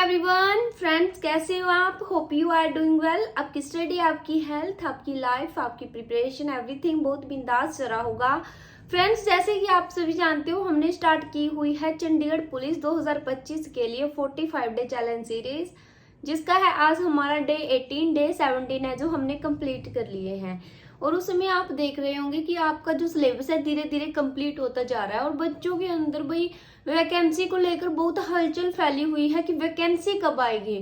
Everyone friends, कैसे हो आप? Hope you are doing well. आपकी स्टडी, आपकी हेल्थ, आपकी लाइफ, आपकी प्रिपरेशन, एवरीथिंग बहुत बिंदास चल रहा होगा। फ्रेंड्स, जैसे कि आप सभी जानते हो, हमने स्टार्ट की हुई है चंडीगढ़ पुलिस 2025 के लिए 45 डे चैलेंज सीरीज, जिसका है आज हमारा डे 18, डे 17 है जो हमने कंप्लीट कर लिए हैं। और उसमें आप देख रहे होंगे कि आपका जो सिलेबस है धीरे धीरे कंप्लीट होता जा रहा है और बच्चों के अंदर भाई वैकेंसी को लेकर बहुत हलचल फैली हुई है कि वैकेंसी कब आएगी।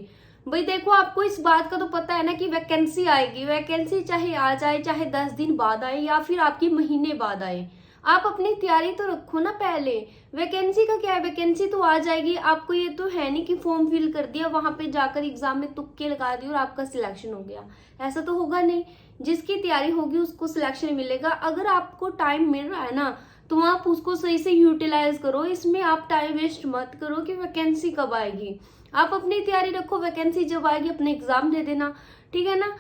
भाई देखो, आपको इस बात का तो पता है ना कि वैकेंसी आएगी। वैकेंसी चाहे आ जाए, चाहे 10 दिन बाद आए या फिर आपकी महीने बाद आए, आप अपनी तैयारी तो रखो ना पहले। वैकेंसी का क्या है, वैकेंसी तो आ जाएगी। आपको ये तो है नहीं कि फॉर्म फिल कर दिया, वहां पे जाकर एग्जाम में तुक्के लगा दिए और आपका सिलेक्शन हो गया। ऐसा तो होगा नहीं। जिसकी तैयारी होगी उसको सिलेक्शन मिलेगा। अगर आपको टाइम मिल रहा है ना, तो आप उसको सही से यूटिलाइज करो। इसमें आप टाइम वेस्ट मत करो कि वैकेंसी कब आएगी। आप अपनी तैयारी रखो, वैकेंसी जब आएगी अपने एग्जाम दे देना, ठीक है ना।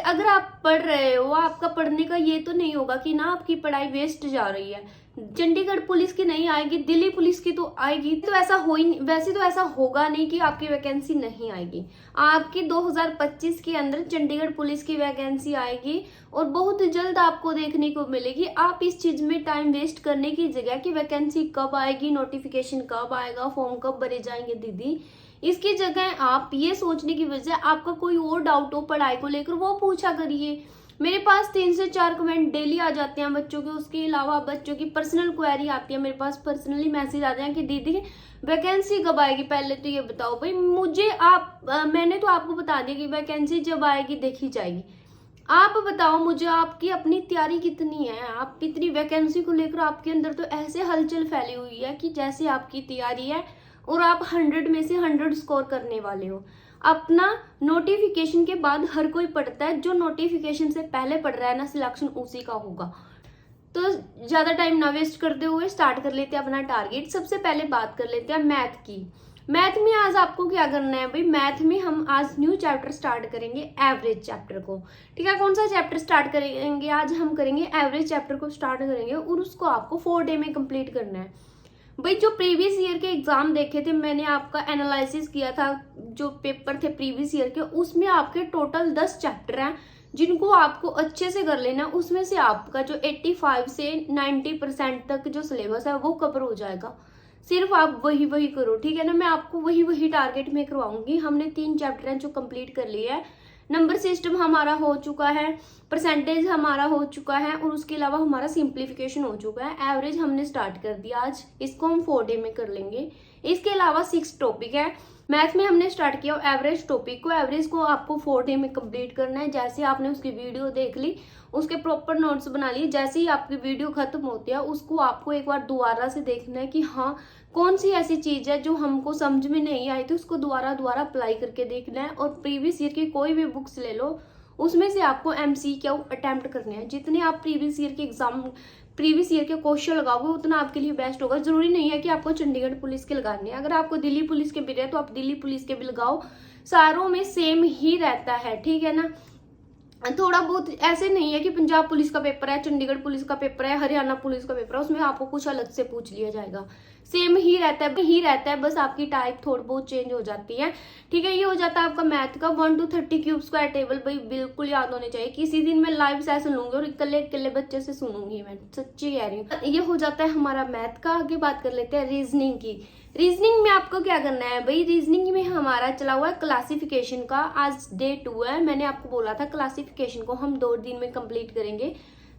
अगर आप पढ़ रहे हो, आपका पढ़ने का ये तो नहीं होगा कि ना आपकी पढ़ाई वेस्ट जा रही है। चंडीगढ़ पुलिस की नहीं आएगी, दिल्ली पुलिस की तो आएगी। तो ऐसा हो ही, वैसे तो ऐसा होगा नहीं कि आपकी वैकेंसी नहीं आएगी। आपकी 2025 के अंदर चंडीगढ़ पुलिस की वैकेंसी आएगी और बहुत जल्द आपको देखने को मिलेगी। आप इस चीज में टाइम वेस्ट करने की जगह कि वैकेंसी कब आएगी, नोटिफिकेशन कब आएगा, फॉर्म कब भरे जाएंगे दीदी, इसकी जगह आप ये सोचने की वजह आपका कोई और डाउट हो पढ़ाई को लेकर, वो पूछा करिए। मेरे पास 3 से 4 कमेंट डेली आ जाते हैं बच्चों के। उसके अलावा बच्चों की पर्सनल क्वेरी आती है, मेरे पास पर्सनली मैसेज आते हैं कि दीदी वैकेंसी कब आएगी, पहले तो ये बताओ। भाई मुझे मैंने तो आपको बता दिया कि वैकेंसी जब आएगी देखी जाएगी। आप बताओ मुझे, आपकी अपनी तैयारी कितनी है? आप कितनी वैकेंसी को लेकर आपके अंदर तो ऐसे हलचल फैली हुई है कि जैसे आपकी तैयारी है और आप 100 में से 100 स्कोर करने वाले हो। अपना नोटिफिकेशन के बाद हर कोई पढ़ता है, जो नोटिफिकेशन से पहले पढ़ रहा है ना, सिलेक्शन उसी का होगा। तो ज्यादा टाइम ना वेस्ट करते हुए स्टार्ट कर लेते हैं अपना टारगेट। सबसे पहले बात कर लेते हैं मैथ की। मैथ में आज आपको क्या करना है भाई? मैथ में हम आज न्यू चैप्टर स्टार्ट करेंगे, एवरेज चैप्टर को। ठीक है, कौन सा चैप्टर स्टार्ट करेंगे आज? हम करेंगे एवरेज चैप्टर को स्टार्ट करेंगे और उसको आपको 4 डे में कंप्लीट करना है। भाई जो प्रीवियस ईयर के एग्जाम देखे थे, मैंने आपका एनालिसिस किया था, जो पेपर थे प्रीवियस ईयर के, उसमें आपके टोटल 10 चैप्टर हैं जिनको आपको अच्छे से कर लेना। उसमें से आपका जो 85 से 90% तक जो सिलेबस है वो कवर हो जाएगा। सिर्फ आप वही वही करो, ठीक है ना। मैं आपको वही वही टारगेट में करवाऊंगी। हमने 3 चैप्टर हैं जो कंप्लीट कर लिए है। नंबर सिस्टम हमारा हो चुका है, परसेंटेज हमारा हो चुका है और उसके अलावा हमारा सिंप्लीफिकेशन हो चुका है। एवरेज हमने स्टार्ट कर दिया आज, इसको हम 4 डे में कर लेंगे। इसके अलावा 6 टॉपिक है। मैथ में हमने स्टार्ट किया एवरेज टॉपिक को। एवरेज को आपको 4 डे में कंप्लीट करना है। जैसे आपने उसकी वीडियो देख ली, उसके प्रॉपर नोट्स बना लिए, जैसे ही आपकी वीडियो खत्म होती है उसको आपको एक बार दोबारा से देखना है कि हाँ कौन सी ऐसी चीज है जो हमको समझ में नहीं आई थी, उसको दोबारा अप्लाई करके देखना है। और प्रीवियस ईयर की कोई भी बुक्स ले लो, उसमें से आपको MCQ अटेम्प्ट करने हैं। जितने आप प्रीवियस ईयर के क्वेश्चन लगाओगे उतना आपके लिए बेस्ट होगा। जरूरी नहीं है कि आपको चंडीगढ़ पुलिस के लगाने हैं। अगर आपको दिल्ली पुलिस के भी रहे तो आप दिल्ली पुलिस के भी लगाओ, सारों में सेम ही रहता है, ठीक है ना। थोड़ा बहुत ऐसे नहीं है कि पंजाब पुलिस का पेपर है, चंडीगढ़ पुलिस का पेपर है, हरियाणा पुलिस का पेपर है, उसमें आपको कुछ अलग से पूछ लिया जाएगा। सेम ही रहता है, बस आपकी टाइप थोड़ी बहुत चेंज हो जाती है, ठीक है। ये हो जाता है आपका मैथ का 1 to 30 क्यूब स्क्वायर टेबल। भाई बिल्कुल याद होने चाहिए। किसी दिन मैं लाइव सेशन लूंगी और इकल्ले बच्चे से सुनूंगी, मैं सच्ची कह रही हूँ। ये हो जाता है हमारा मैथ का। आगे बात कर लेते हैं रीजनिंग की। रीजनिंग में आपको क्या करना है भाई? रीजनिंग में हमारा चला हुआ है क्लासिफिकेशन का। आज डे 2 है। मैंने आपको बोला था क्लासिफिकेशन को हम 2 दिन में कंप्लीट करेंगे।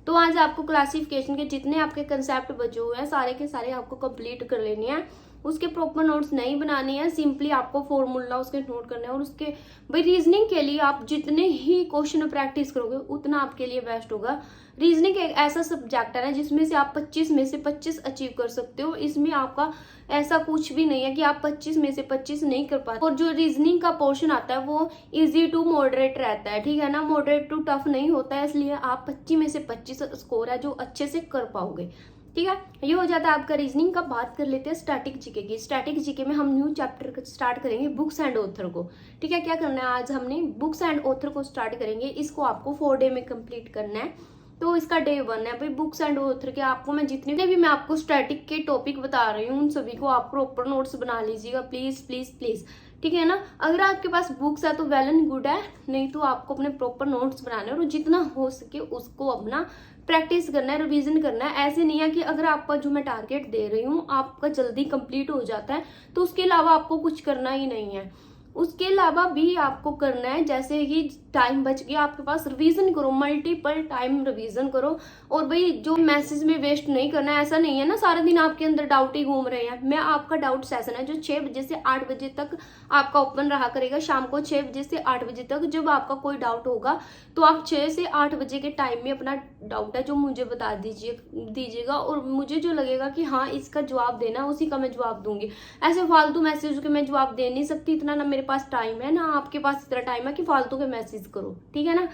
तो आज आपको क्लासिफिकेशन के जितने आपके कंसेप्ट बचे हुए हैं सारे के सारे आपको कंप्लीट कर लेने हैं। उसके प्रॉपर नोट्स नहीं बनाने हैं, सिंपली आपको फॉर्मूला उसके नोट करने हैं। और उसके भाई रीजनिंग के लिए आप जितने ही क्वेश्चन प्रैक्टिस करोगे उतना आपके लिए बेस्ट होगा। रीजनिंग एक ऐसा सब्जेक्ट है ना जिसमें से आप 25 में से 25 अचीव कर सकते हो। इसमें आपका ऐसा कुछ भी नहीं है कि आप 25 में से 25 नहीं कर पाते। और जो रीजनिंग का पोर्शन आता है वो इजी टू मॉडरेट रहता है, ठीक है ना। मॉडरेट टू टफ नहीं होता है, इसलिए आप 25 में से 25 स्कोर है जो अच्छे से कर पाओगे, ठीक है। ये हो जाता है आपका रीजनिंग का। बात कर लेते हैं स्टैटिक जीके की। स्टैटिक जीके में हम न्यू चैप्टर स्टार्ट करेंगे, बुक्स एंड ऑथर को, ठीक है। क्या करना है आज हमने? बुक्स एंड ऑथर को स्टार्ट करेंगे। इसको आपको 4 डे में कंप्लीट करना है। तो इसका डे 1 है भाई बुक्स एंड ऑथर के। आपको मैं जितने भी मैं आपको स्टैटिक के टॉपिक बता रही हूँ उन सभी को आप प्रॉपर नोट्स बना लीजिएगा, प्लीज प्लीज प्लीज, ठीक है ना। अगर आपके पास बुक्स है तो वेल एंड गुड है, नहीं तो आपको अपने प्रॉपर नोट्स बनाने और जितना हो सके उसको अपना प्रैक्टिस करना है, रिवीजन करना है। ऐसे नहीं है कि अगर आपका जो मैं टारगेट दे रही हूँ आपका जल्दी कंप्लीट हो जाता है तो उसके अलावा आपको कुछ करना ही नहीं है, उसके अलावा भी आपको करना है। जैसे कि टाइम बच गया आपके पास, रिवीजन करो, मल्टीपल टाइम रिवीजन करो। और भाई जो मैसेज में वेस्ट नहीं करना है, ऐसा नहीं है ना सारा दिन आपके अंदर डाउट ही घूम रहे हैं। मैं आपका डाउट सेशन है जो 6 बजे से 8 बजे तक आपका ओपन रहा करेगा, शाम को 6 बजे से 8 बजे तक। जब आपका कोई डाउट होगा तो आप 6 से 8 बजे के टाइम में अपना डाउट है जो मुझे बता दीजिएगा, और मुझे जो लगेगा कि हाँ इसका जवाब देना उसी का मैं जवाब दूंगी। ऐसे फालतू मैसेज के मैं जवाब दे नहीं सकती, इतना ना मेरे पास टाइम है ना आपके पास इतना टाइम है कि फालतू के मैसेज करो, ठीक है ना।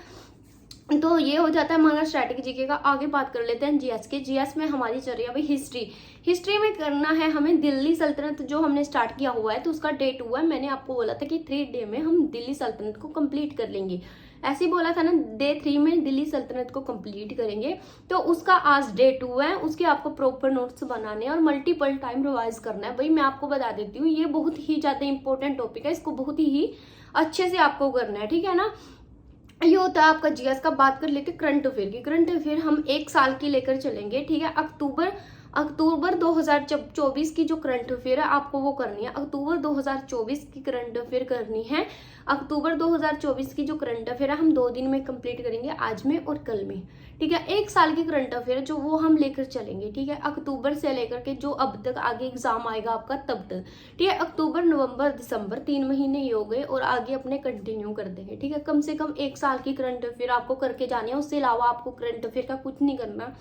तो ये हो जाता है हमारा स्ट्रैटेजी जीके का। आगे बात कर लेते हैं जीएस के। जीएस में हमारी चल रही है भाई हिस्ट्री में करना है हमें दिल्ली सल्तनत जो हमने स्टार्ट किया हुआ है, तो उसका डे 2 है। मैंने आपको बोला था कि 3 डे में हम दिल्ली सल्तनत को कंप्लीट कर लेंगे, ऐसे ही बोला था ना, डे 3 में दिल्ली सल्तनत को कंप्लीट करेंगे। तो उसका आज डे 2 है, उसके आपको प्रॉपर नोट्स बनाने हैं और मल्टीपल टाइम रिवाइज करना है। भाई मैं आपको बता देती हूँ ये बहुत ही ज्यादा इंपॉर्टेंट टॉपिक है, इसको बहुत ही अच्छे से आपको करना है, ठीक है ना। ये होता है आपका जीएस का। बात कर लेते करंट अफेयर की। करंट अफेयर हम 1 साल की लेकर चलेंगे, ठीक है। अक्टूबर 2024 की जो करंट अफेयर है आपको वो करनी है। अक्टूबर 2024 की करंट अफेयर करनी है। अक्टूबर 2024 की जो करंट अफेयर है हम 2 दिन में कंप्लीट करेंगे, आज में और कल में, ठीक है। 1 साल की करंट अफेयर जो वो हम लेकर चलेंगे, ठीक है। अक्टूबर से लेकर के जो अब तक आगे एग्जाम आएगा आपका तब तक, ठीक है। अक्टूबर नवंबर दिसंबर 3 महीने ही हो गए और आगे अपने कंटिन्यू कर देंगे, ठीक है। कम से कम 1 साल की करंट अफेयर आपको करके जानी है, उससे अलावा आपको करंट अफेयर का कुछ नहीं करना।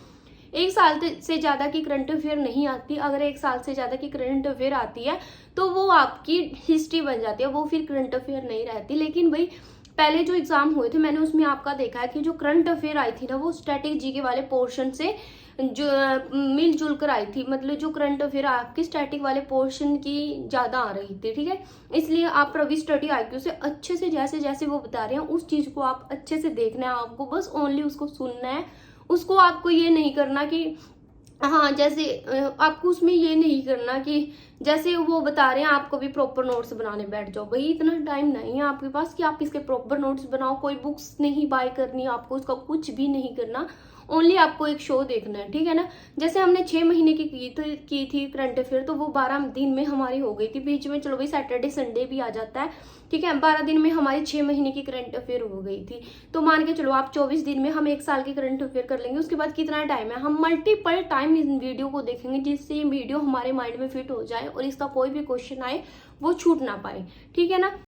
1 साल से ज्यादा की करंट अफेयर नहीं आती। अगर 1 साल से ज्यादा की करंट अफेयर आती है तो वो आपकी हिस्ट्री बन जाती है, वो फिर करंट अफेयर नहीं रहती। लेकिन भाई पहले जो एग्जाम हुए थे मैंने उसमें आपका देखा है कि जो करंट अफेयर आई थी ना वो स्टैटिक जीके वाले पोर्शन से जो मिलजुल कर आई थी, मतलब जो करंट अफेयर आपकी स्टैटिक वाले पोर्शन की ज्यादा आ रही थी, ठीक है। इसलिए आप रवि स्टडी आईक्यू से अच्छे से जैसे जैसे वो बता रहे हैं उस चीज को आप अच्छे से देखना है, आपको बस ओनली उसको सुनना है। उसको आपको ये नहीं करना कि हाँ जैसे आपको उसमें ये नहीं करना कि जैसे वो बता रहे हैं आपको भी प्रॉपर नोट्स बनाने बैठ जाओ। भाई इतना टाइम नहीं है आपके पास कि आप इसके प्रॉपर नोट्स बनाओ। कोई बुक्स नहीं बाय करनी, आपको उसका कुछ भी नहीं करना, ओनली आपको एक शो देखना है, ठीक है ना। जैसे हमने 6 महीने की थी करंट अफेयर, तो वो 12 दिन में हमारी हो गई थी। बीच में चलो भाई सैटरडे संडे भी आ जाता है, ठीक है। 12 दिन में हमारी 6 महीने की करंट अफेयर हो गई थी। तो मान के चलो आप 24 दिन में हम 1 साल की करंट अफेयर कर लेंगे। उसके बाद कितना टाइम है, हम मल्टीपल टाइम इस वीडियो को देखेंगे जिससे ये वीडियो हमारे माइंड में फिट हो जाए और इसका कोई भी क्वेश्चन आए वो छूट ना पाए, ठीक है ना।